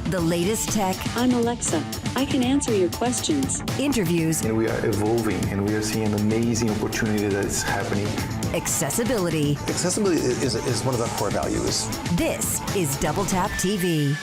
The latest tech. I'm Alexa. I can answer your questions. Interviews. And we are evolving, and we are seeing an amazing opportunity that is happening. Accessibility. Accessibility is one of our core values. This is Double Tap TV.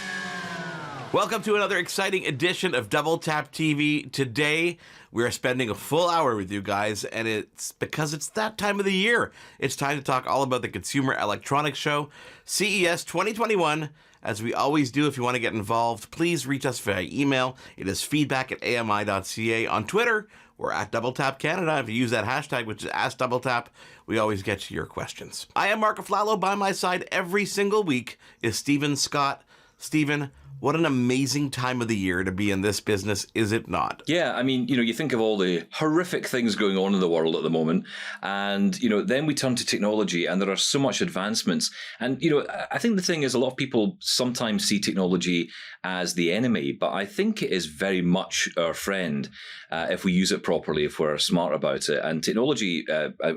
Welcome to another exciting edition of Double Tap TV. Today, we are spending a full hour with you guys, and it's because it's that time of the year. It's time to talk all about the Consumer Electronics Show, CES 2021. As we always do, if you want to get involved, please reach us via email. It is feedback@ami.ca. On Twitter, we're at Double Tap Canada. If you use that hashtag, which is #DoubleTap, we always get to your questions. I am Marc Aflalo. By my side every single week is Stephen Scott. Stephen, what an amazing time of the year to be in this business, is it not? Yeah, I mean, you think of all the horrific things going on in the world at the moment, and, then we turn to technology, and there are so much advancements. And, I think the thing is, a lot of people sometimes see technology as the enemy, but I think it is very much our friend if we use it properly, if we're smart about it. And technology,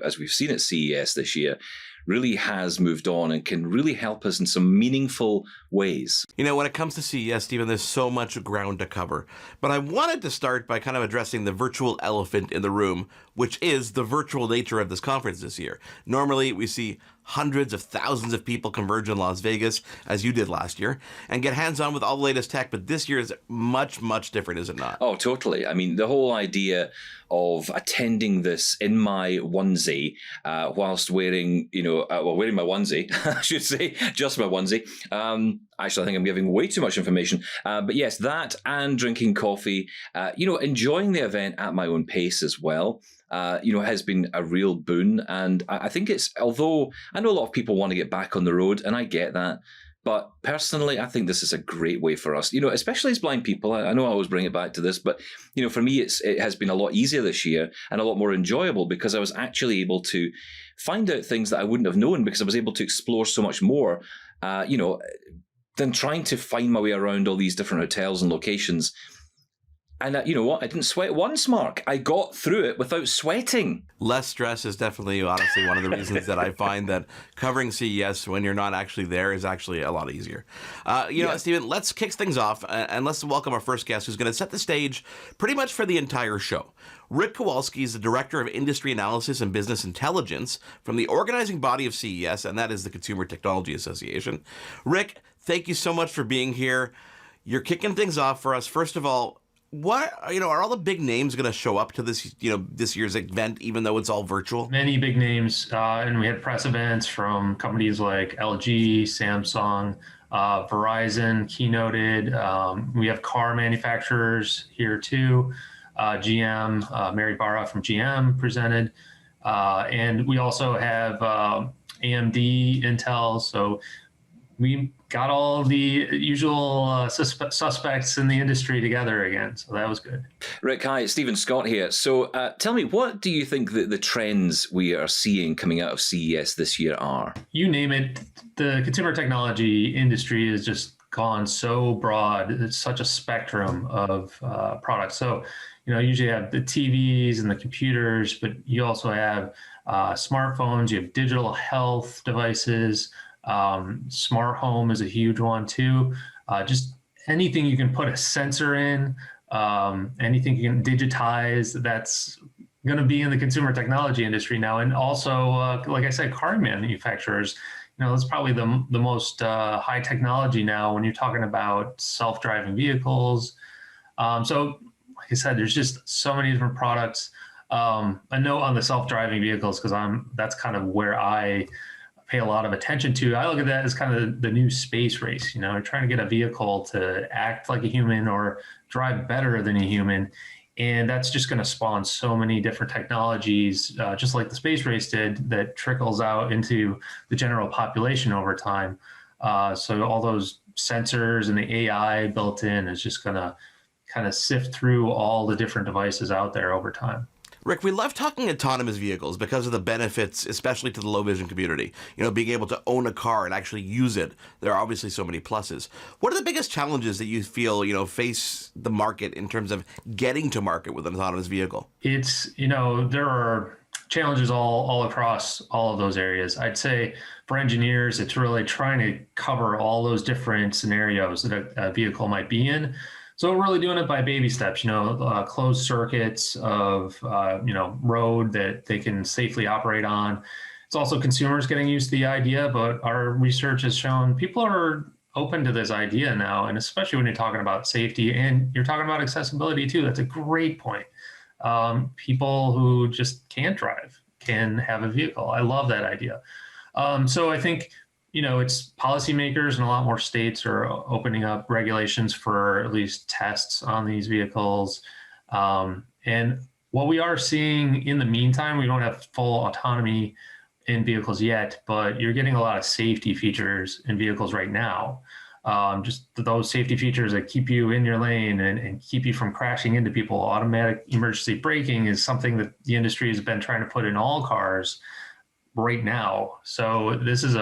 as we've seen at CES this year, really has moved on and can really help us in some meaningful ways. When it comes to CES, Stephen, there's so much ground to cover. But I wanted to start by kind of addressing the virtual elephant in the room, which is the virtual nature of this conference this year. Normally, we see hundreds of thousands of people converge in Las Vegas, as you did last year, and get hands-on with all the latest tech. But this year is much, much different, is it not? Oh, totally. I mean, the whole idea of attending this in my onesie, whilst wearing, wearing my onesie, I should say, just my onesie. Actually, I think I'm giving way too much information. But yes, that and drinking coffee, enjoying the event at my own pace as well. Has been a real boon. And I think although I know a lot of people want to get back on the road, and I get that, but personally, I think this is a great way for us, especially as blind people. I know I always bring it back to this, but, for me, it has been a lot easier this year and a lot more enjoyable because I was actually able to find out things that I wouldn't have known because I was able to explore so much more, than trying to find my way around all these different hotels and locations. And you know what? I didn't sweat once, Mark. I got through it without sweating. Less stress is definitely, honestly, one of the reasons that I find that covering CES when you're not actually there is actually a lot easier. Stephen, let's kick things off and let's welcome our first guest who's going to set the stage pretty much for the entire show. Rick Kowalski is the Director of Industry Analysis and Business Intelligence from the organizing body of CES, and that is the Consumer Technology Association. Rick, thank you so much for being here. You're kicking things off for us. First of all, what are all the big names going to show up to this this year's event, even though it's all virtual? Many big names, and we had press events from companies like LG, Samsung, Verizon keynoted. We have car manufacturers here too. GM, Mary Barra from GM presented, and we also have AMD, Intel. So we got all the usual suspects in the industry together again. So that was good. Rick, hi, it's Stephen Scott here. So tell me, what do you think that the trends we are seeing coming out of CES this year are? You name it. The consumer technology industry has just gone so broad. It's such a spectrum of products. So, you usually have the TVs and the computers, but you also have smartphones, you have digital health devices. Smart home is a huge one too. Just anything you can put a sensor in, anything you can digitize, that's going to be in the consumer technology industry now. And also, like I said, car manufacturers, that's probably the most high technology now when you're talking about self-driving vehicles. So like I said, there's just so many different products. A note on the self-driving vehicles, because that's kind of where I pay a lot of attention to. I look at that as kind of the new space race. We're trying to get a vehicle to act like a human or drive better than a human. And that's just going to spawn so many different technologies, just like the space race did, that trickles out into the general population over time. So all those sensors and the AI built in is just going to kind of sift through all the different devices out there over time. Rick, we love talking autonomous vehicles because of the benefits, especially to the low vision community. Being able to own a car and actually use it. There are obviously so many pluses. What are the biggest challenges that you feel, face the market in terms of getting to market with an autonomous vehicle? It's, there are challenges all across all of those areas. I'd say for engineers, it's really trying to cover all those different scenarios that a vehicle might be in. So we're really doing it by baby steps, closed circuits of, road that they can safely operate on. It's also consumers getting used to the idea, but our research has shown people are open to this idea now, and especially when you're talking about safety and you're talking about accessibility too. That's a great point. People who just can't drive can have a vehicle. I love that idea. So I think, it's policymakers and a lot more states are opening up regulations for at least tests on these vehicles. And what we are seeing in the meantime, we don't have full autonomy in vehicles yet, but you're getting a lot of safety features in vehicles right now. Just those safety features that keep you in your lane and keep you from crashing into people. Automatic emergency braking is something that the industry has been trying to put in all cars right now. So this is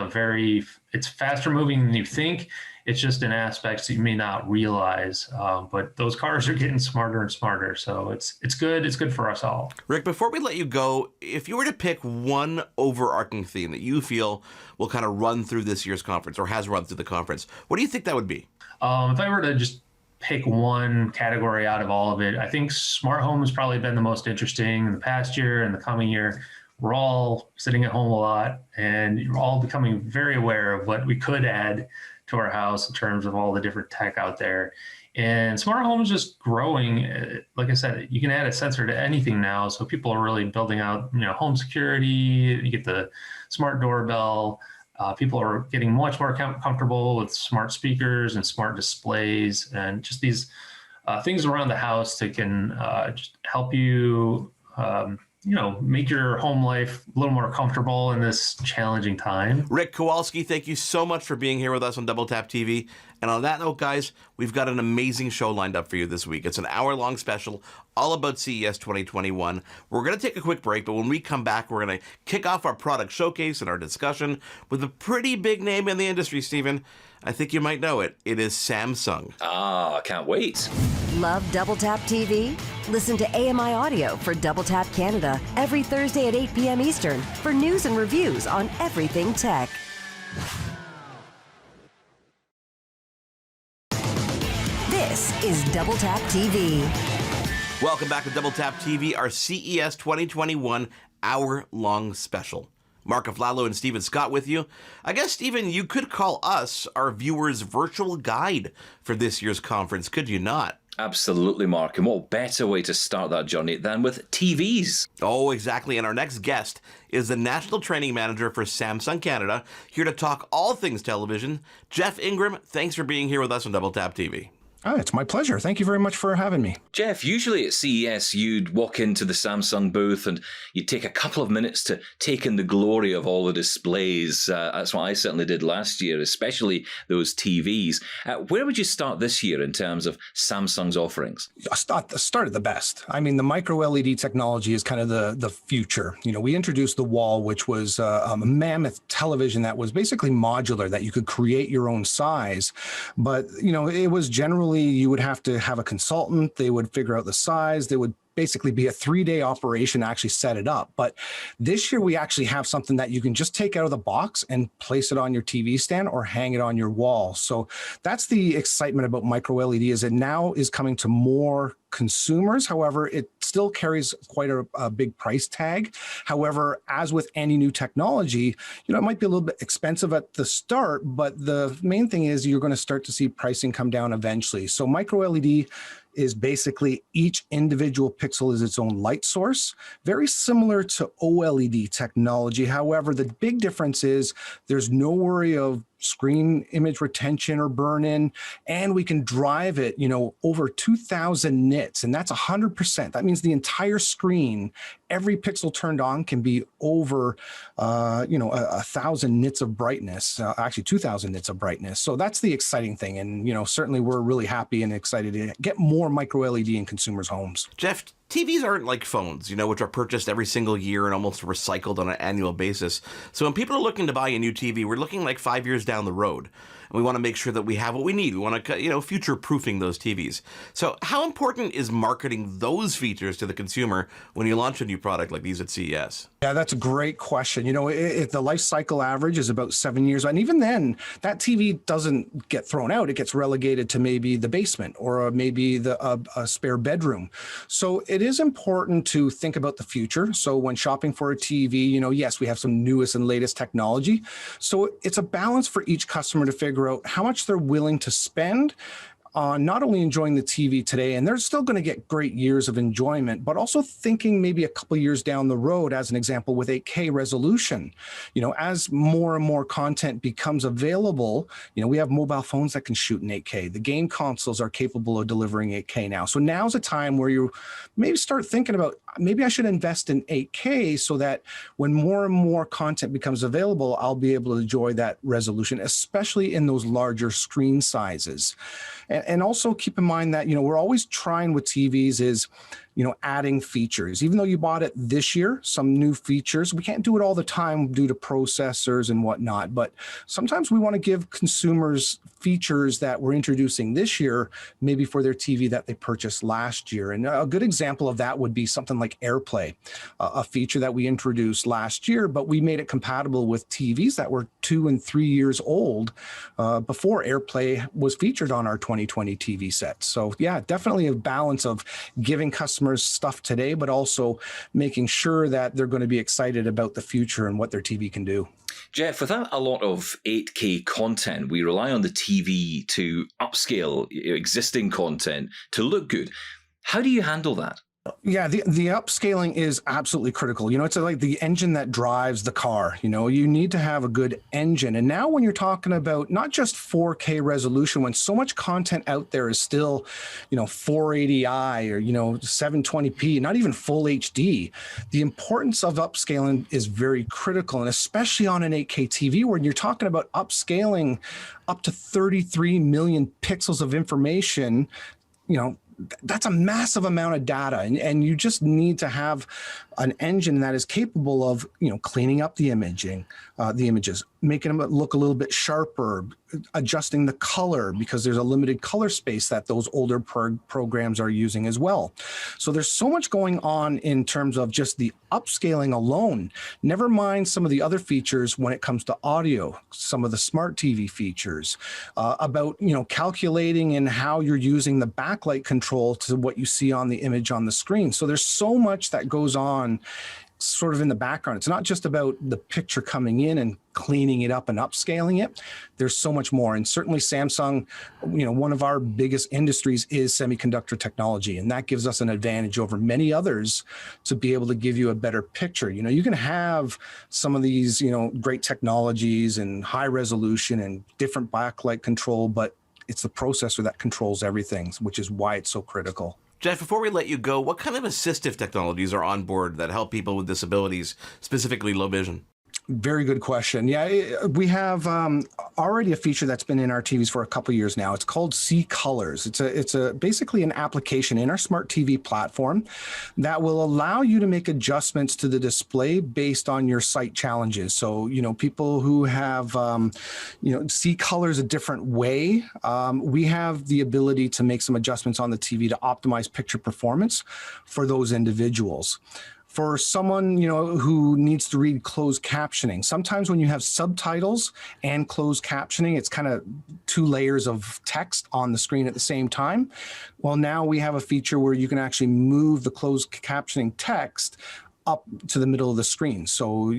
it's faster moving than you think. It's just in aspects that you may not realize, but those cars are getting smarter and smarter. So it's good. It's good for us all. Rick, before we let you go, if you were to pick one overarching theme that you feel will kind of run through this year's conference or has run through the conference, what do you think that would be? If I were to just pick one category out of all of it, I think smart home has probably been the most interesting in the past year and the coming year. We're all sitting at home a lot, and you're all becoming very aware of what we could add to our house in terms of all the different tech out there. And smart home is just growing. Like I said, you can add a sensor to anything now. So people are really building out, home security. You get the smart doorbell. People are getting much more comfortable with smart speakers and smart displays and just these things around the house that can just help you make your home life a little more comfortable in this challenging time. Rick Kowalski, thank you so much for being here with us on Double Tap TV. And on that note, guys, we've got an amazing show lined up for you this week. It's an hour-long special all about CES 2021. We're going to take a quick break, but when we come back, we're going to kick off our product showcase and our discussion with a pretty big name in the industry, Stephen. I think you might know it. It is Samsung. I can't wait. Love Double Tap TV? Listen to AMI Audio for Double Tap Canada every Thursday at 8 p.m. Eastern for news and reviews on everything tech. This is Double Tap TV. Welcome back to Double Tap TV, our CES 2021 hour-long special. Marc Aflalo and Stephen Scott with you. I guess, Stephen, you could call us our viewers' virtual guide for this year's conference, could you not? Absolutely, Mark. And what better way to start that journey than with TVs? Oh, exactly. And our next guest is the National Training Manager for Samsung Canada, here to talk all things television. Jeff Ingram, thanks for being here with us on Double Tap TV. It's my pleasure. Thank you very much for having me. Jeff, usually at CES, you'd walk into the Samsung booth and you'd take a couple of minutes to take in the glory of all the displays. That's what I certainly did last year, especially those TVs. Where would you start this year in terms of Samsung's offerings? Start at the best. I mean, the micro LED technology is kind of the future. We introduced the Wall, which was a mammoth television that was basically modular, that you could create your own size. But, it was generally, you would have to have a consultant. They would figure out the size. They would basically be a 3-day operation to actually set it up. But this year we actually have something that you can just take out of the box and place it on your TV stand or hang it on your wall. So that's the excitement about micro LED, is it now is coming to more consumers. However, it still carries quite a big price tag. However, as with any new technology, it might be a little bit expensive at the start, but the main thing is you're going to start to see pricing come down eventually. So micro LED is basically each individual pixel is its own light source, very similar to OLED technology. However, the big difference is there's no worry of screen image retention or burn-in, and we can drive it, over 2,000 nits, and that's 100%. That means the entire screen, every pixel turned on can be over, 1,000 nits of brightness, actually 2,000 nits of brightness. So that's the exciting thing, and certainly we're really happy and excited to get more micro LED in consumers' homes. Jeff, TVs aren't like phones, which are purchased every single year and almost recycled on an annual basis. So when people are looking to buy a new TV, we're looking like 5 years down the road. And we want to make sure that we have what we need. We want to, future-proofing those TVs. So how important is marketing those features to the consumer when you launch a new product like these at CES? Yeah, that's a great question. The life cycle average is about 7 years. And even then, that TV doesn't get thrown out. It gets relegated to maybe the basement or maybe a spare bedroom. So it is important to think about the future. So when shopping for a TV, yes, we have some newest and latest technology. So it's a balance for each customer to figure out how much they're willing to spend on not only enjoying the TV today, and they're still going to get great years of enjoyment, but also thinking maybe a couple years down the road, as an example, with 8K resolution. As more and more content becomes available, we have mobile phones that can shoot in 8K. The game consoles are capable of delivering 8K now. So now's a time where you maybe start thinking about, maybe I should invest in 8K so that when more and more content becomes available, I'll be able to enjoy that resolution, especially in those larger screen sizes. And also keep in mind that, we're always trying with TVs is, adding features. Even though you bought it this year, some new features, we can't do it all the time due to processors and whatnot, but sometimes we want to give consumers features that we're introducing this year, maybe for their TV that they purchased last year. And a good example of that would be something like AirPlay, a feature that we introduced last year, but we made it compatible with TVs that were 2 and 3 years old before AirPlay was featured on our 2020 TV sets. So yeah, definitely a balance of giving customers stuff today, but also making sure that they're going to be excited about the future and what their TV can do. Jeff, without a lot of 8K content, we rely on the TV to upscale existing content to look good. How do you handle that? Yeah, the upscaling is absolutely critical. It's like the engine that drives the car. You need to have a good engine. And now when you're talking about not just 4K resolution, when so much content out there is still, 480i or, 720p, not even full HD, the importance of upscaling is very critical. And especially on an 8K TV, where you're talking about upscaling up to 33 million pixels of information, that's a massive amount of data, and you just need to have an engine that is capable of, cleaning up the images, making them look a little bit sharper, adjusting the color, because there's a limited color space that those older programs are using as well. So there's so much going on in terms of just the upscaling alone, never mind some of the other features when it comes to audio, some of the smart TV features, about, calculating and how you're using the backlight control to what you see on the image on the screen. So there's so much that goes on sort of in the background. It's not just about the picture coming in and cleaning it up and upscaling it. There's so much more. And certainly Samsung, one of our biggest industries is semiconductor technology. And that gives us an advantage over many others to be able to give you a better picture. You can have some of these, great technologies and high resolution and different backlight control, but it's the processor that controls everything, which is why it's so critical. Jeff, before we let you go, what kind of assistive technologies are on board that help people with disabilities, specifically low vision? Very good question. Yeah, we have already a feature that's been in our TVs for a couple of years now. It's called See Colors. It's basically an application in our smart TV platform that will allow you to make adjustments to the display based on your sight challenges. So, people who have, see colors a different way, we have the ability to make some adjustments on the TV to optimize picture performance for those individuals. For someone, who needs to read closed captioning, sometimes when you have subtitles and closed captioning, it's kind of 2 layers of text on the screen at the same time. Well, now we have a feature where you can actually move the closed captioning text up to the middle of the screen. So,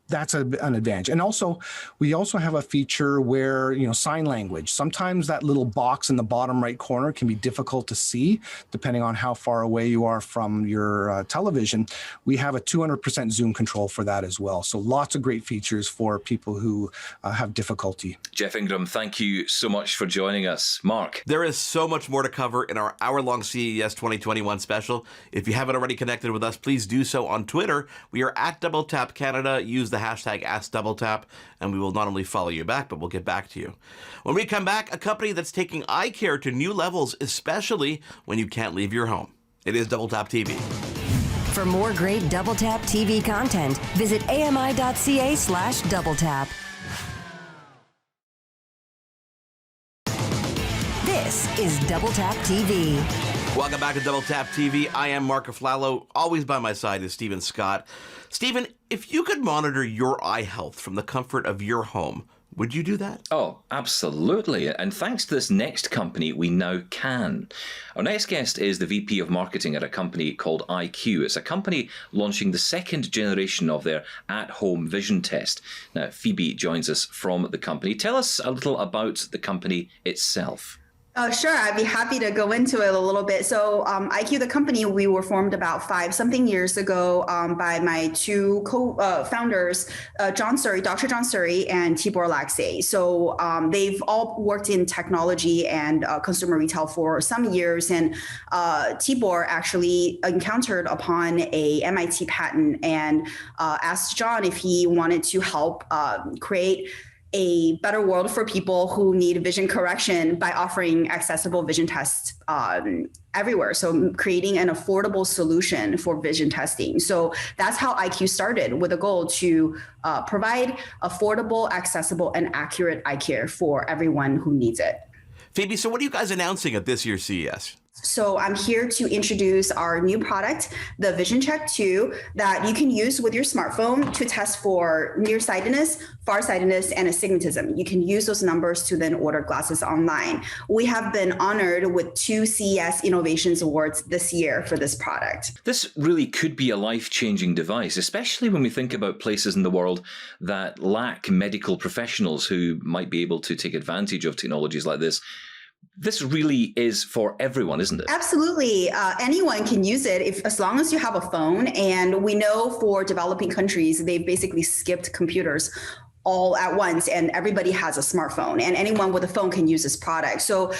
that's an advantage. And also, we also have a feature where, sign language. Sometimes that little box in the bottom right corner can be difficult to see, depending on how far away you are from your television. We have a 200% zoom control for that as well. So lots of great features for people who have difficulty. Jeff Ingram, thank you so much for joining us. Mark. There is so much more to cover in our hour-long CES 2021 special. If you haven't already connected with us, please do so on Twitter. We are at @DoubleTapCanada. Use the hashtag #AskDoubleTap, and we will not only follow you back, but we'll get back to you. When we come back, a company that's taking eye care to new levels, especially when you can't leave your home. It is Double Tap TV. For more great Double Tap TV content, visit ami.ca/doubletap. This is Double Tap TV. Welcome back to Double Tap TV. I am Marc Aflalo. Always by my side is Stephen Scott. Stephen, if you could monitor your eye health from the comfort of your home, would you do that? Oh, absolutely. And thanks to this next company, we now can. Our next guest is the VP of Marketing at a company called IQ. It's a company launching the second generation of their at-home vision test. Now, Phoebe joins us from the company. Tell us a little about the company itself. Sure, I'd be happy to go into it a little bit. So IQ, the company, we were formed about 5-something years ago by my two co-founders, Dr. John Surrey and Tibor Laxey. So they've all worked in technology and consumer retail for some years. And Tibor actually encountered upon a MIT patent and asked John if he wanted to help create a better world for people who need vision correction by offering accessible vision tests everywhere. So creating an affordable solution for vision testing. So that's how IQ started, with a goal to provide affordable, accessible, and accurate eye care for everyone who needs it. Phoebe, so what are you guys announcing at this year's CES? So I'm here to introduce our new product, the Vision Check 2, that you can use with your smartphone to test for nearsightedness, farsightedness, and astigmatism. You can use those numbers to then order glasses online. We have been honored with 2 CES Innovations Awards this year for this product. This really could be a life-changing device, especially when we think about places in the world that lack medical professionals who might be able to take advantage of technologies like this. This really is for everyone, isn't it? Absolutely. Anyone can use it as long as you have a phone. And we know for developing countries, they've basically skipped computers all at once, and everybody has a smartphone, and anyone with a phone can use this product. So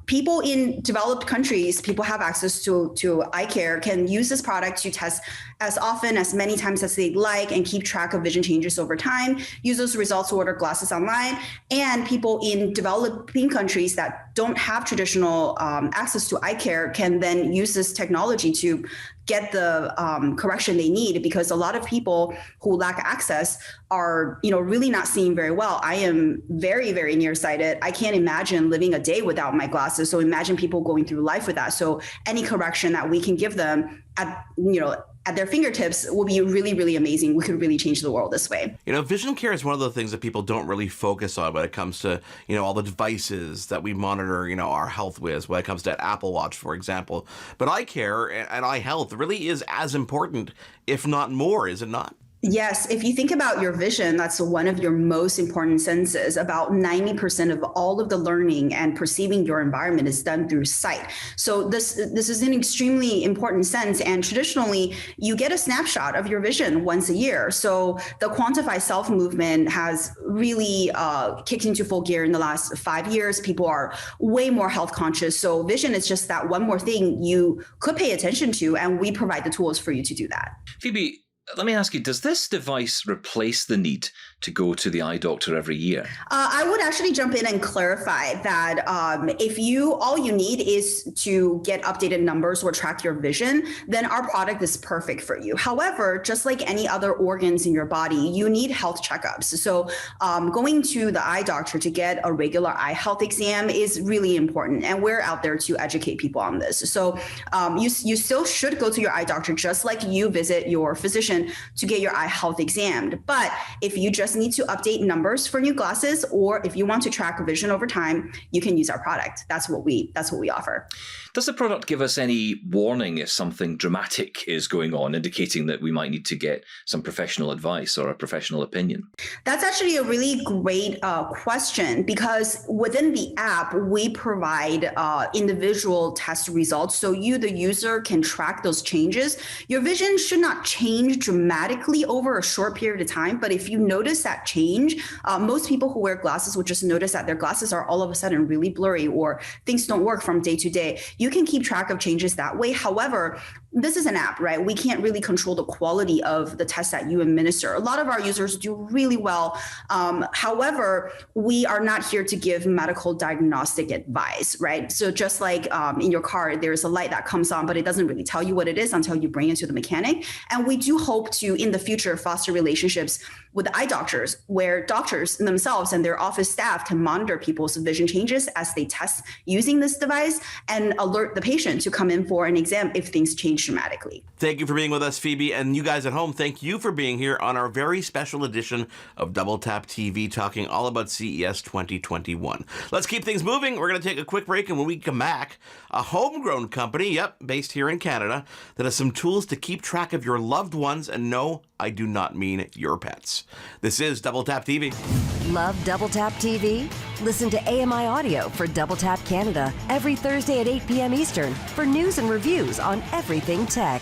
people in developed countries, people have access to eye care, can use this product to test as often, as many times as they'd like, and keep track of vision changes over time, use those results to order glasses online. And people in developing countries that don't have traditional access to eye care can then use this technology to get the correction they need, because a lot of people who lack access are, really not seeing very well. I am very, very nearsighted. I can't imagine living a day without my glasses. So imagine people going through life with that. So any correction that we can give them at their fingertips will be really, really amazing. We could really change the world this way. Vision care is one of the things that people don't really focus on when it comes to, all the devices that we monitor, our health with, when it comes to Apple Watch, for example. But eye care and eye health really is as important, if not more, is it not? Yes, if you think about your vision, that's one of your most important senses. About 90% of all of the learning and perceiving your environment is done through sight. So this is an extremely important sense. And traditionally, you get a snapshot of your vision once a year. So the Quantify Self movement has really kicked into full gear in the last 5 years. People are way more health conscious. So vision is just that one more thing you could pay attention to, and we provide the tools for you to do that. Phoebe, let me ask you, does this device replace the need to go to the eye doctor every year? I would actually jump in and clarify that if all you need is to get updated numbers or track your vision, then our product is perfect for you. However, just like any other organs in your body, you need health checkups. So going to the eye doctor to get a regular eye health exam is really important. And we're out there to educate people on this. So you still should go to your eye doctor, just like you visit your physician to get your eye health examined. But if you just need to update numbers for new glasses, or if you want to track vision over time, you can use our product. That's what we offer. Does the product give us any warning if something dramatic is going on, indicating that we might need to get some professional advice or a professional opinion? That's actually a really great question, because within the app, we provide individual test results. So you, the user, can track those changes. Your vision should not change dramatically over a short period of time. But if you notice that change, most people who wear glasses will just notice that their glasses are all of a sudden really blurry, or things don't work from day to day. You can keep track of changes that way. However, this is an app, right? We can't really control the quality of the test that you administer. A lot of our users do really well. However, we are not here to give medical diagnostic advice, right? So just like in your car, there's a light that comes on, but it doesn't really tell you what it is until you bring it to the mechanic. And we do hope to, in the future, foster relationships with eye doctors, where doctors themselves and their office staff can monitor people's vision changes as they test using this device and alert the patient to come in for an exam if things change dramatically. Thank you for being with us, Phoebe. And you guys at home, thank you for being here on our very special edition of Double Tap TV, talking all about CES 2021. Let's keep things moving. We're going to take a quick break, and when we come back, a homegrown company, based here in Canada, that has some tools to keep track of your loved ones. And no, I do not mean your pets. This is Double Tap TV. Love Double Tap TV? Listen to AMI Audio for Double Tap Canada every Thursday at 8 p.m. Eastern for news and reviews on everything tech.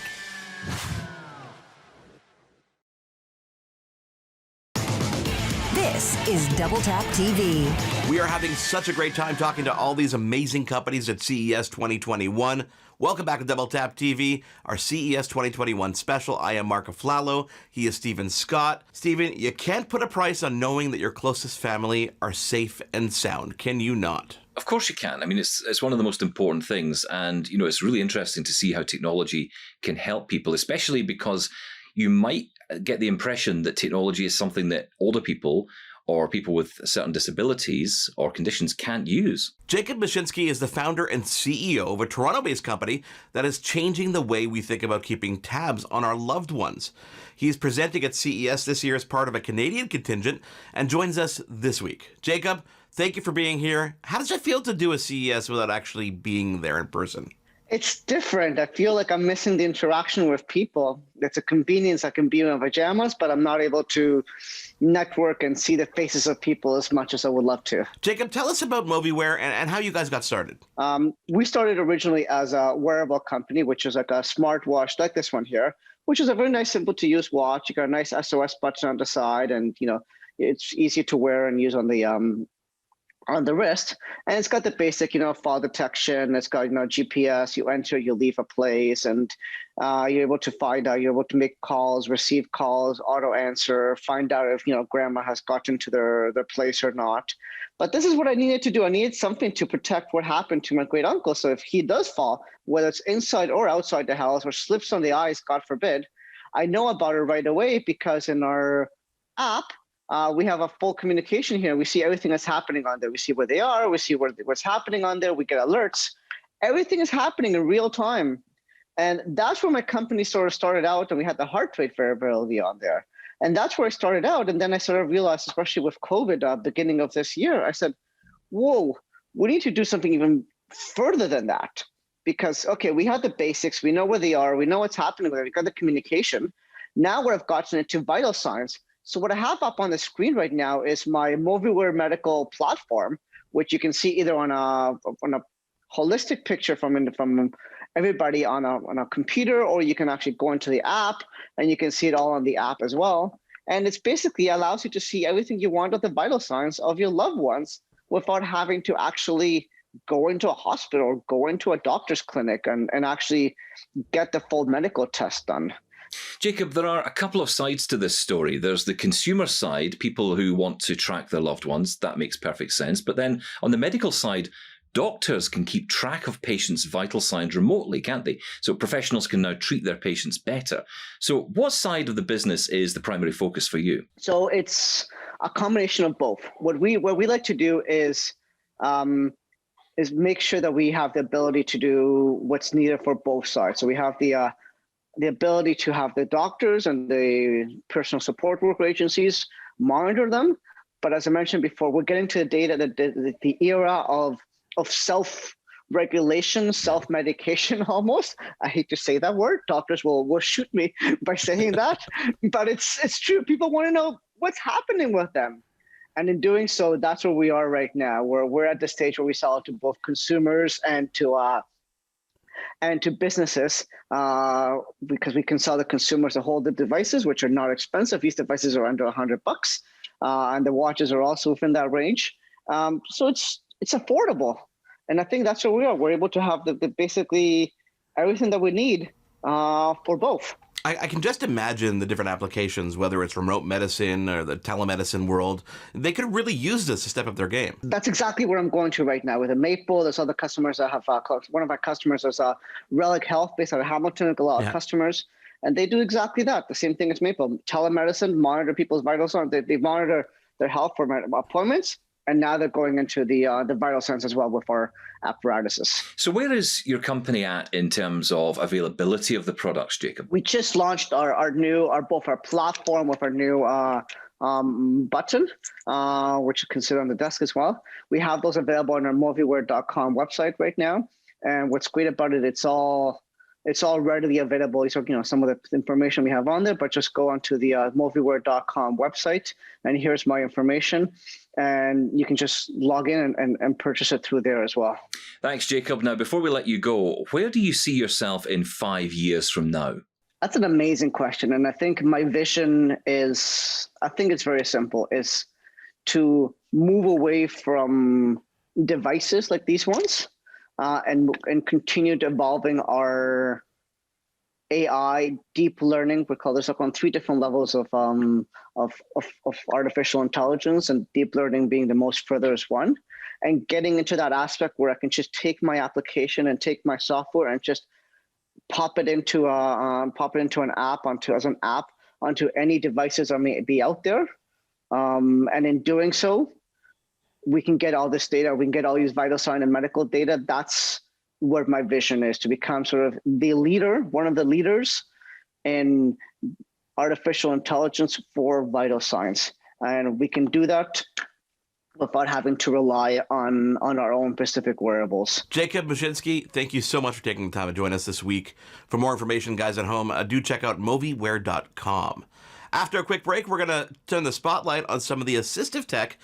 This is Double Tap TV. We are having such a great time talking to all these amazing companies at CES 2021. Welcome back to Double Tap TV, our CES 2021 special. I am Marc Aflalo. He is Stephen Scott. Stephen, you can't put a price on knowing that your closest family are safe and sound, can you not? Of course you can. I mean, it's one of the most important things. And, it's really interesting to see how technology can help people, especially because you might get the impression that technology is something that older people or people with certain disabilities or conditions can't use. Jacob Mashinsky is the founder and CEO of a Toronto-based company that is changing the way we think about keeping tabs on our loved ones. He's presenting at CES this year as part of a Canadian contingent and joins us this week. Jacob, thank you for being here. How does it feel to do a CES without actually being there in person? It's different. I feel like I'm missing the interaction with people. It's a convenience. I can be in my pajamas, but I'm not able to network and see the faces of people as much as I would love to. Jacob, tell us about Movieware and how you guys got started. We started originally as a wearable company, which is like a smartwatch like this one here, which is a very nice, simple to use watch. You got a nice SOS button on the side, and it's easy to wear and use on the wrist, and it's got the basic, fall detection. It's got, GPS. You enter, you leave a place, and you're able to find out. You're able to make calls, receive calls, auto answer, find out if grandma has gotten to their place or not. But this is what I needed to do. I needed something to protect what happened to my great uncle. So if he does fall, whether it's inside or outside the house or slips on the ice, God forbid, I know about it right away because in our app. We have a full communication here. We see everything that's happening on there. We see where they are. We see what's happening on there. We get alerts. Everything is happening in real time. And that's where my company sort of started out. And we had the heart rate variability on there. And that's where I started out. And then I sort of realized, especially with COVID, beginning of this year, I said, whoa, we need to do something even further than that. Because, okay, we had the basics. We know where they are. We know what's happening with it. We got the communication. Now where I've gotten into vital signs. So what I have up on the screen right now is my Movieware medical platform, which you can see either on a holistic picture from everybody on a computer, or you can actually go into the app and you can see it all on the app as well. And it's basically allows you to see everything you want of the vital signs of your loved ones without having to actually go into a hospital or go into a doctor's clinic and actually get the full medical test done. Jacob, there are a couple of sides to this story. There's the consumer side, people who want to track their loved ones. That makes perfect sense. But then on the medical side, doctors can keep track of patients' vital signs remotely, can't they? So professionals can now treat their patients better. So what side of the business is the primary focus for you? So it's a combination of both. What we like to do is make sure that we have the ability to do what's needed for both sides. So we have the ability to have the doctors and the personal support worker agencies monitor them. But as I mentioned before, we're getting to the data, the era of self-regulation, self-medication almost. I hate to say that word. Doctors will shoot me by saying that, but it's true. People want to know what's happening with them. And in doing so, that's where we are right now. We're at the stage where we sell to both consumers and to businesses, because we can sell the consumers to hold the devices, which are not expensive. These devices are under $100, and the watches are also within that range. So it's affordable, and I think that's where we are. We're able to have the basically everything that we need for both. I can just imagine the different applications, whether it's remote medicine or the telemedicine world. They could really use this to step up their game. That's exactly where I'm going to right now with a Maple. There's other customers that have one of our customers is Relic Health based out of Hamilton, a lot of customers. and they do exactly that. The same thing as Maple. Telemedicine, monitor people's vital signs. They monitor their health for appointments, and now they're going into the vital signs as well with our apparatuses. So where is your company at in terms of availability of the products, Jacob? We just launched both our platform with our new button, which you can sit on the desk as well. We have those available on our movieware.com website right now. And what's great about it, it's all readily available. So, some of the information we have on there, but just go onto the movieware.com website, and here's my information. And you can just log in and purchase it through there as well. Thanks, Jacob. Now, before we let you go, where do you see yourself in 5 years from now? That's an amazing question. And I think my vision is, I think it's very simple, is to move away from devices like these ones and continue to evolving our AI, deep learning. We call this up on 3 different levels of artificial intelligence, and deep learning being the most furthest one, and getting into that aspect where I can just take my application and take my software and just pop it into an app onto any devices that may be out there, and in doing so, we can get all this data. We can get all these vital sign and medical data. That's what my vision is, to become sort of the leader, one of the leaders in artificial intelligence for vital signs. And we can do that without having to rely on our own specific wearables. Jacob Mashinsky, thank you so much for taking the time to join us this week. For more information, guys at home, do check out movieware.com. After a quick break, we're going to turn the spotlight on some of the assistive tech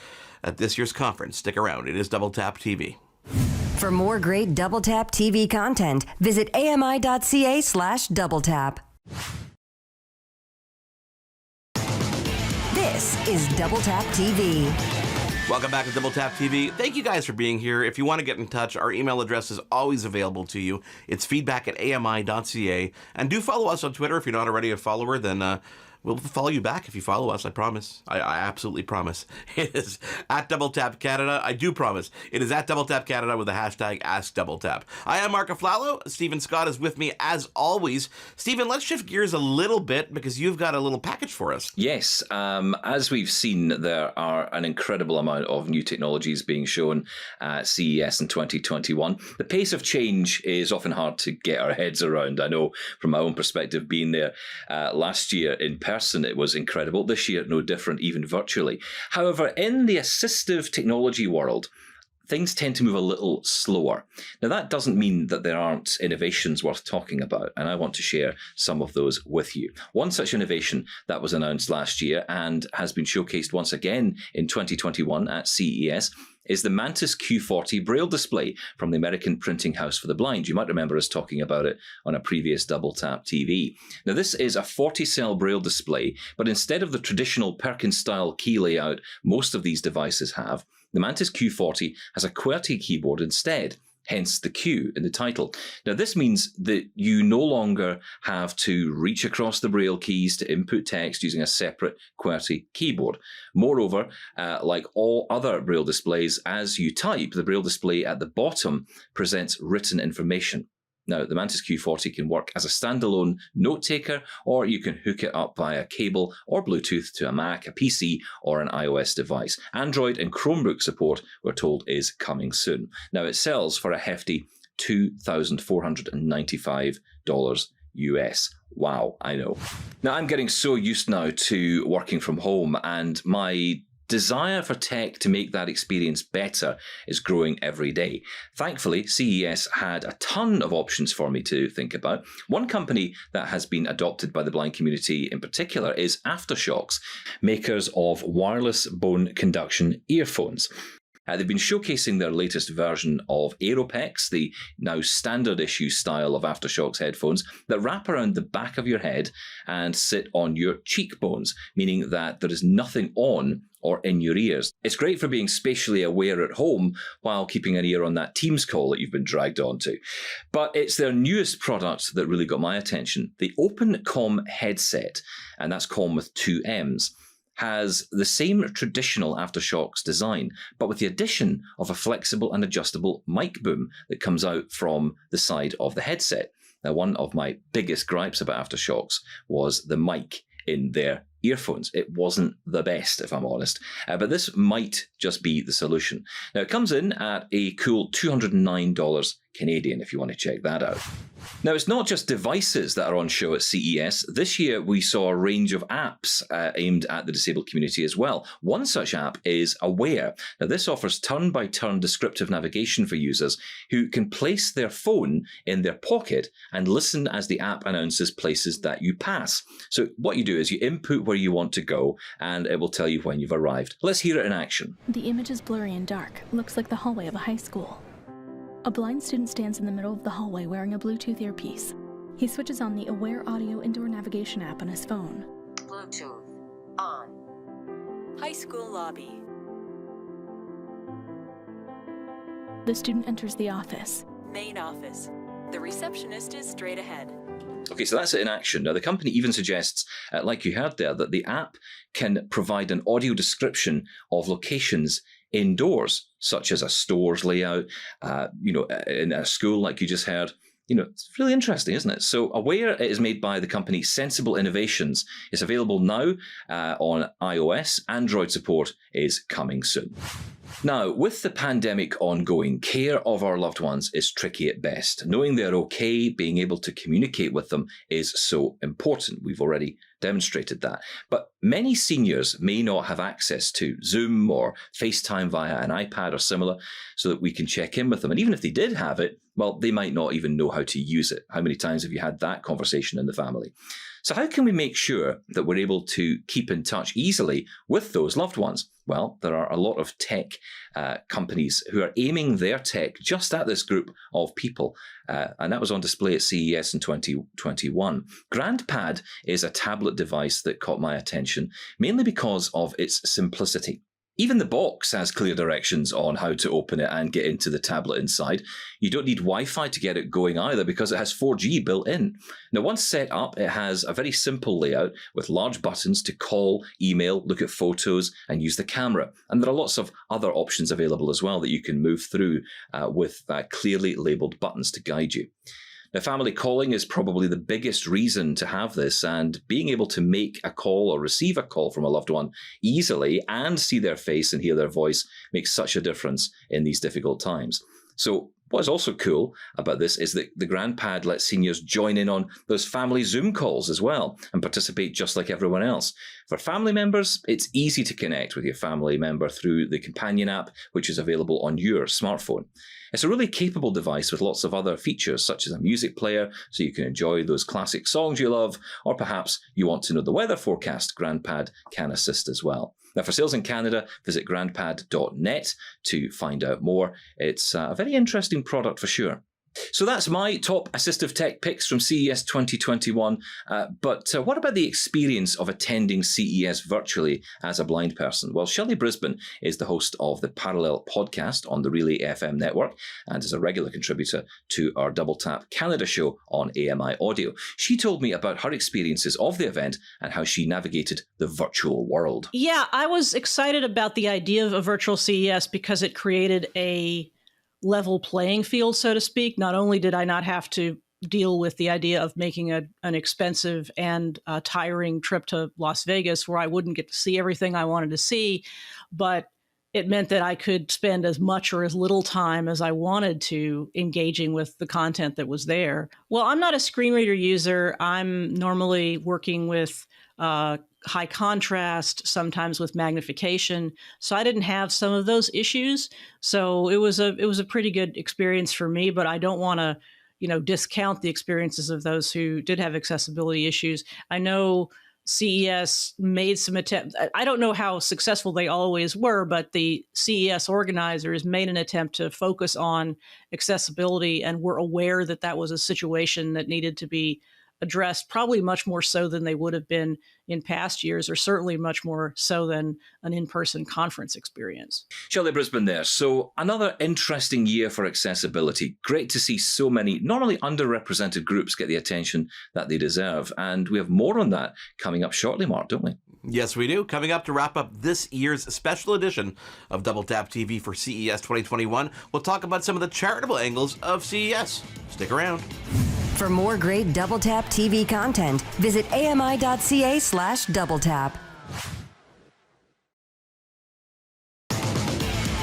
at this year's conference. Stick around. It is Double Tap TV. For more great Double Tap TV content, visit ami.ca/doubletap. This is Double Tap TV. Welcome back to Double Tap TV. Thank you guys for being here. If you want to get in touch, our email address is always available to you. It's feedback@ami.ca. And do follow us on Twitter. If you're not already a follower, then we'll follow you back if you follow us, I promise. I absolutely promise. It is at Double Tap Canada. I do promise. It is at Double Tap Canada with the hashtag AskDoubleTap. I am Marc Aflalo. Stephen Scott is with me as always. Stephen, let's shift gears a little bit because you've got a little package for us. Yes. As we've seen, there are an incredible amount of new technologies being shown at CES in 2021. The pace of change is often hard to get our heads around. I know from my own perspective, being there last year in person, it was incredible. This year, no different, even virtually. However, in the assistive technology world, things tend to move a little slower. Now, that doesn't mean that there aren't innovations worth talking about, and I want to share some of those with you. One such innovation that was announced last year and has been showcased once again in 2021 at CES is the Mantis Q40 Braille display from the American Printing House for the Blind. You might remember us talking about it on a previous Double Tap TV. Now, this is a 40-cell Braille display, but instead of the traditional Perkins-style key layout most of these devices have, the Mantis Q40 has a QWERTY keyboard instead, hence the Q in the title. Now, this means that you no longer have to reach across the Braille keys to input text using a separate QWERTY keyboard. Moreover, like all other Braille displays, as you type, the Braille display at the bottom presents written information. Now, the Mantis Q40 can work as a standalone note taker, or you can hook it up via cable or Bluetooth to a Mac, a PC, or an iOS device. Android and Chromebook support, we're told, is coming soon. Now, it sells for a hefty $2,495 US. Wow, I know. Now, I'm getting so used now to working from home, and my desire for tech to make that experience better is growing every day. Thankfully, CES had a ton of options for me to think about. One company that has been adopted by the blind community in particular is Aftershokz, makers of wireless bone conduction earphones. They've been showcasing their latest version of Aeropex, the now standard issue style of Aftershokz headphones that wrap around the back of your head and sit on your cheekbones, meaning that there is nothing on or in your ears. It's great for being spatially aware at home while keeping an ear on that Teams call that you've been dragged onto. But it's their newest product that really got my attention. The OpenCom headset, and that's com with 2 M's, has the same traditional Aftershokz design, but with the addition of a flexible and adjustable mic boom that comes out from the side of the headset. Now, one of my biggest gripes about Aftershocks was the mic in their earphones. It wasn't the best, if I'm honest, but this might just be the solution. Now, it comes in at a cool $209 Canadian, if you want to check that out. Now, it's not just devices that are on show at CES. This year, we saw a range of apps aimed at the disabled community as well. One such app is Aware. Now, this offers turn-by-turn descriptive navigation for users who can place their phone in their pocket and listen as the app announces places that you pass. So what you do is you input where you want to go, and it will tell you when you've arrived. Let's hear it in action. The image is blurry and dark. Looks like the hallway of a high school. A blind student stands in the middle of the hallway wearing a Bluetooth earpiece. He switches on the Aware Audio Indoor Navigation app on his phone. Bluetooth on. High school lobby. The student enters the office. Main office. The receptionist is straight ahead. Okay, so that's it in action. Now, the company even suggests, like you heard there, that the app can provide an audio description of locations indoors, such as a store's layout, in a school like you just heard. It's really interesting, isn't it? So Aware is made by the company Sensible Innovations. It's available now on iOS. Android support is coming soon. Now, with the pandemic ongoing, care of our loved ones is tricky at best. Knowing they're okay, being able to communicate with them is so important. We've already demonstrated that. But many seniors may not have access to Zoom or FaceTime via an iPad or similar so that we can check in with them. And even if they did have it, well, they might not even know how to use it. How many times have you had that conversation in the family? So how can we make sure that we're able to keep in touch easily with those loved ones? Well, there are a lot of tech companies who are aiming their tech just at this group of people, and that was on display at CES in 2021. GrandPad is a tablet device that caught my attention, mainly because of its simplicity. Even the box has clear directions on how to open it and get into the tablet inside. You don't need Wi-Fi to get it going either because it has 4G built in. Now, once set up, it has a very simple layout with large buttons to call, email, look at photos, and use the camera. And there are lots of other options available as well that you can move through with clearly labeled buttons to guide you. Now, family calling is probably the biggest reason to have this, and being able to make a call or receive a call from a loved one easily and see their face and hear their voice makes such a difference in these difficult times. So what is also cool about this is that the GrandPad lets seniors join in on those family Zoom calls as well and participate just like everyone else. For family members, it's easy to connect with your family member through the Companion app, which is available on your smartphone. It's a really capable device with lots of other features, such as a music player, so you can enjoy those classic songs you love, or perhaps you want to know the weather forecast. GrandPad can assist as well. Now, for sales in Canada, visit grandpad.net to find out more. It's a very interesting product for sure. So that's my top assistive tech picks from CES 2021. But what about the experience of attending CES virtually as a blind person? Well, Shelley Brisbane is the host of the Parallel podcast on the Relay FM network and is a regular contributor to our Double Tap Canada show on AMI Audio. She told me about her experiences of the event and how she navigated the virtual world. Yeah, I was excited about the idea of a virtual CES because it created a level playing field, so to speak. Not only did I not have to deal with the idea of making an expensive and tiring trip to Las Vegas where I wouldn't get to see everything I wanted to see, but it meant that I could spend as much or as little time as I wanted to engaging with the content that was there. Well, I'm not a screen reader user. I'm normally working with high contrast, sometimes with magnification. So I didn't have some of those issues. So it was a pretty good experience for me, but I don't want to, discount the experiences of those who did have accessibility issues. I know CES made some attempts. I don't know how successful they always were, but the CES organizers made an attempt to focus on accessibility and were aware that that was a situation that needed to be addressed, probably much more so than they would have been in past years, or certainly much more so than an in-person conference experience. Shelley Brisbane there. So another interesting year for accessibility. Great to see so many normally underrepresented groups get the attention that they deserve. And we have more on that coming up shortly, Mark, don't we? Yes, we do. Coming up to wrap up this year's special edition of Double Tap TV for CES 2021, we'll talk about some of the charitable angles of CES. Stick around. For more great Double Tap TV content, visit ami.ca/doubletap.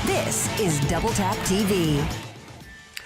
This is Double Tap TV.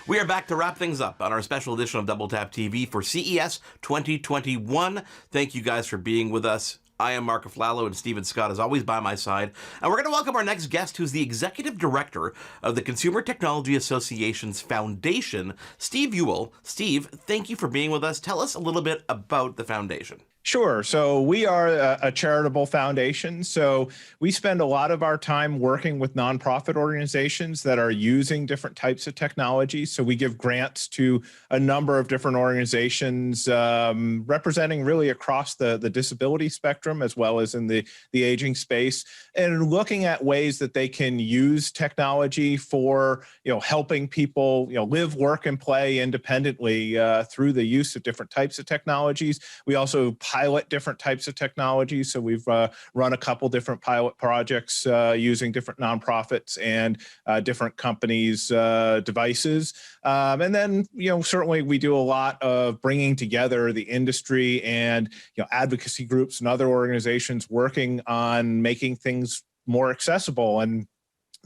We are back to wrap things up on our special edition of Double Tap TV for CES 2021. Thank you guys for being with us. I am Marc Aflalo, and Stephen Scott is always by my side. And we're going to welcome our next guest, who's the Executive Director of the Consumer Technology Association's Foundation, Steve Ewell. Steve, thank you for being with us. Tell us a little bit about the foundation. Sure. So we are a charitable foundation. So we spend a lot of our time working with nonprofit organizations that are using different types of technology. So we give grants to a number of different organizations representing really across the disability spectrum, as well as in the aging space, and looking at ways that they can use technology for, helping people, live, work, and play independently through the use of different types of technologies. We also pilot different types of technology. So we've run a couple different pilot projects using different nonprofits and different companies' devices. And then, certainly we do a lot of bringing together the industry and, advocacy groups and other organizations working on making things more accessible and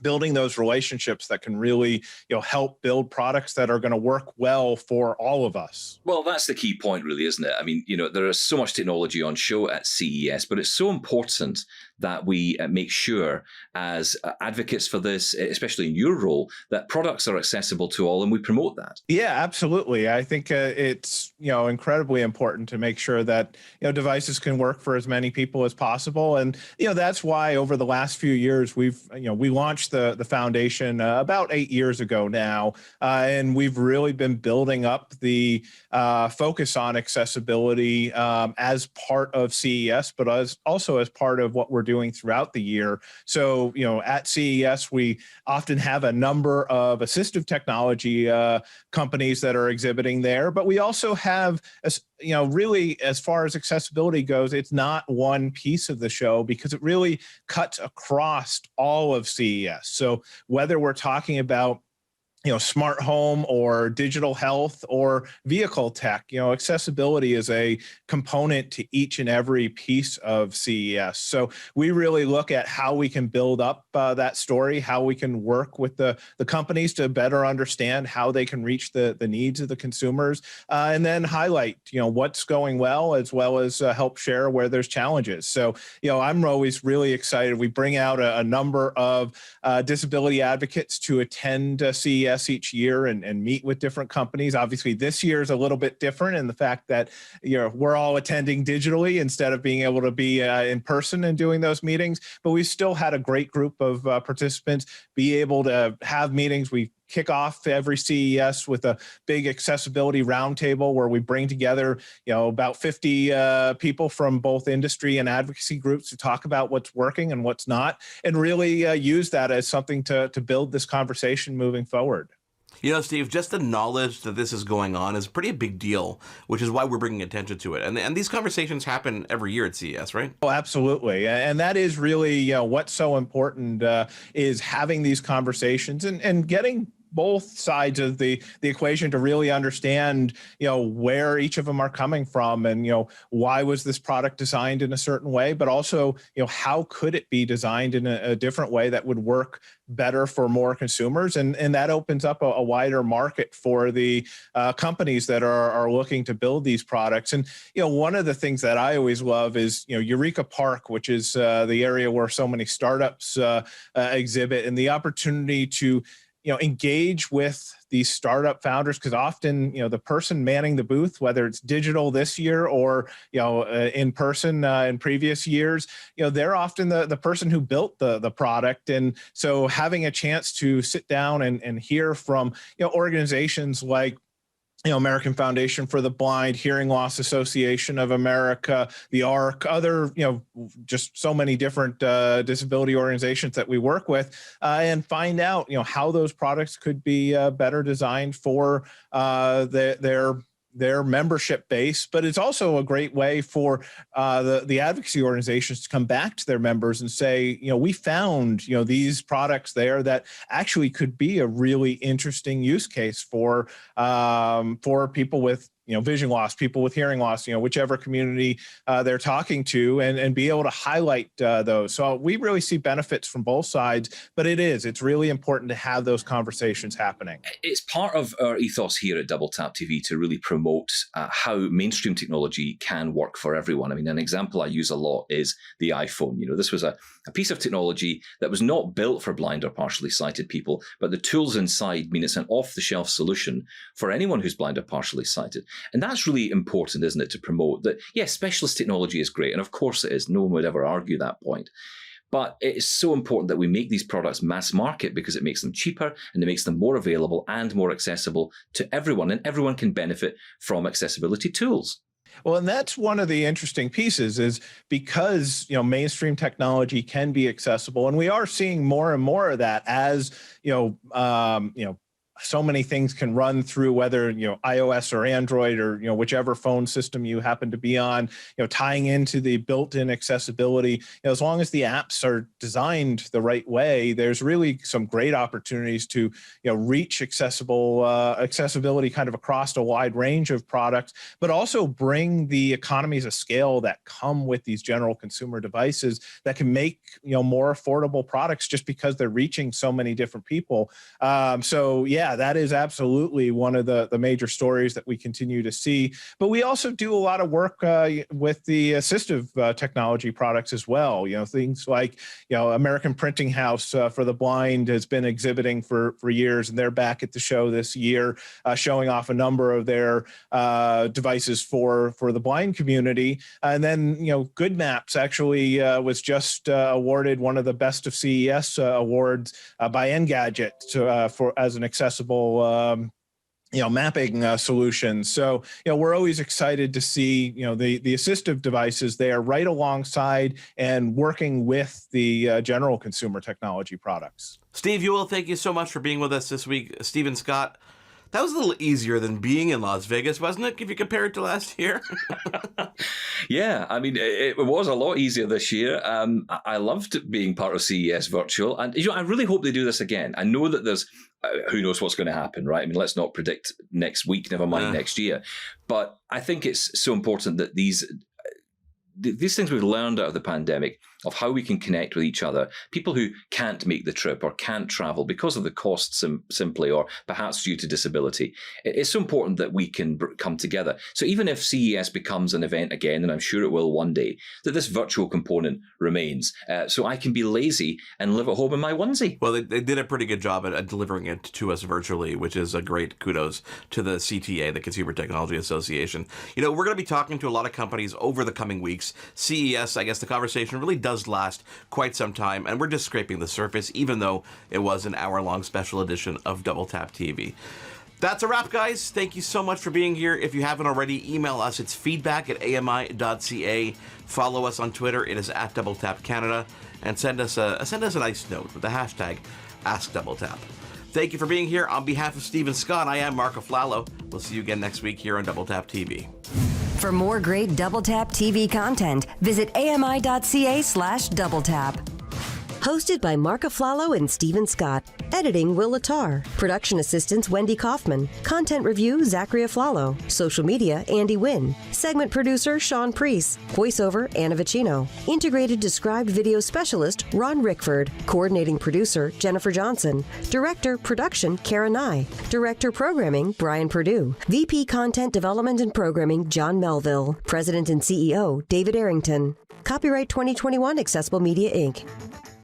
building those relationships that can really, help build products that are going to work well for all of us. Well, that's the key point, really, isn't it? I mean, there is so much technology on show at CES, but it's so important that we make sure as advocates for this, especially in your role, that products are accessible to all and we promote that. Yeah, absolutely. I think it's, incredibly important to make sure that, devices can work for as many people as possible. And, that's why over the last few years, we launched the foundation about 8 years ago now. And we've really been building up the focus on accessibility as part of CES, but also as part of what we're doing throughout the year. So, at CES, we often have a number of assistive technology companies that are exhibiting there, but we also have, really, as far as accessibility goes, it's not one piece of the show because it really cuts across all of CES. So whether we're talking about smart home or digital health or vehicle tech, accessibility is a component to each and every piece of CES. So we really look at how we can build up that story, how we can work with the companies to better understand how they can reach the needs of the consumers, and then highlight, what's going well as help share where there's challenges. So, I'm always really excited. We bring out a number of disability advocates to attend CES each year and meet with different companies. Obviously, this year is a little bit different in the fact that we're all attending digitally instead of being able to be in person and doing those meetings. But we still had a great group of participants be able to have meetings. We kick off every CES with a big accessibility roundtable where we bring together, about 50 people from both industry and advocacy groups to talk about what's working and what's not, and really use that as something to build this conversation moving forward. Steve, just the knowledge that this is going on is a pretty big deal, which is why we're bringing attention to it. And these conversations happen every year at CES, right? Oh, absolutely. And that is really what's so important is having these conversations and getting both sides of the equation to really understand, where each of them are coming from and, why was this product designed in a certain way, but also, how could it be designed in a different way that would work better for more consumers. And that opens up a wider market for the companies that are looking to build these products. And, one of the things that I always love is, Eureka Park, which is the area where so many startups exhibit, and the opportunity to engage with these startup founders, because often, the person manning the booth, whether it's digital this year or, in person in previous years, they're often the person who built the product. And so having a chance to sit down and hear from, organizations like American Foundation for the Blind, Hearing Loss Association of America, the ARC, other, just so many different disability organizations that we work with, and find out, how those products could be better designed for their membership base. But it's also a great way for the advocacy organizations to come back to their members and say, we found, these products there that actually could be a really interesting use case for people with vision loss, people with hearing loss, whichever community they're talking to, and be able to highlight those. So we really see benefits from both sides, but it's really important to have those conversations happening. It's part of our ethos here at Double Tap TV to really promote how mainstream technology can work for everyone. I mean, an example I use a lot is the iPhone. This was a piece of technology that was not built for blind or partially sighted people, but the tools inside mean it's an off-the-shelf solution for anyone who's blind or partially sighted. And that's really important, isn't it, to promote that, yes, specialist technology is great. And of course it is. No one would ever argue that point. But it is so important that we make these products mass market because it makes them cheaper and it makes them more available and more accessible to everyone. And everyone can benefit from accessibility tools. Well, and that's one of the interesting pieces is because, mainstream technology can be accessible. And we are seeing more and more of that as, so many things can run through whether, iOS or Android or, whichever phone system you happen to be on, tying into the built-in accessibility. As long as the apps are designed the right way, there's really some great opportunities to, reach accessibility kind of across a wide range of products, but also bring the economies of scale that come with these general consumer devices that can make, more affordable products just because they're reaching so many different people. That is absolutely one of the major stories that we continue to see. But we also do a lot of work with the assistive technology products as well. Things like, American Printing House for the Blind has been exhibiting for years, and they're back at the show this year, showing off a number of their devices for the blind community. And then, Good Maps actually was just awarded one of the Best of CES awards by Engadget as an accessible mapping solutions. So, we're always excited to see, the assistive devices there right alongside and working with the general consumer technology products. Steve Ewell, thank you so much for being with us this week. Stephen Scott, that was a little easier than being in Las Vegas, wasn't it, if you compare it to last year? Yeah, I mean, it was a lot easier this year. I loved being part of CES Virtual. And, I really hope they do this again. I know that there's, who knows what's going to happen, right? I mean, let's not predict next week, never mind next year. But I think it's so important that these things we've learned out of the pandemic, of how we can connect with each other, people who can't make the trip or can't travel because of the costs simply, or perhaps due to disability. It's so important that we can come together. So even if CES becomes an event again, and I'm sure it will one day, that this virtual component remains. So I can be lazy and live at home in my onesie. Well, they did a pretty good job at delivering it to us virtually, which is a great kudos to the CTA, the Consumer Technology Association. We're going to be talking to a lot of companies over the coming weeks. CES, I guess the conversation really does last quite some time, and we're just scraping the surface, even though it was an hour-long special edition of Double Tap TV. That's a wrap, guys. Thank you so much for being here. If you haven't already, email us. It's feedback@ami.ca. Follow us on Twitter. It is @DoubleTapCanada. And send us a nice note with the hashtag #AskDoubleTap. Thank you for being here. On behalf of Stephen Scott, I am Marc Aflalo. We'll see you again next week here on Double Tap TV. For more great Double Tap TV content, visit ami.ca/doubletap. Hosted by Marc Aflalo and Stephen Scott. Editing, Will Attar. Production assistants, Wendy Kaufman. Content review, Zachary Aflalo. Social media, Andy Wynn. Segment producer, Sean Priest. Voiceover, Anna Vicino. Integrated Described Video Specialist, Ron Rickford. Coordinating producer, Jennifer Johnson. Director, Production, Kara Nye. Director, Programming, Brian Perdue. VP Content Development and Programming, John Melville. President and CEO, David Arrington. Copyright 2021, Accessible Media, Inc.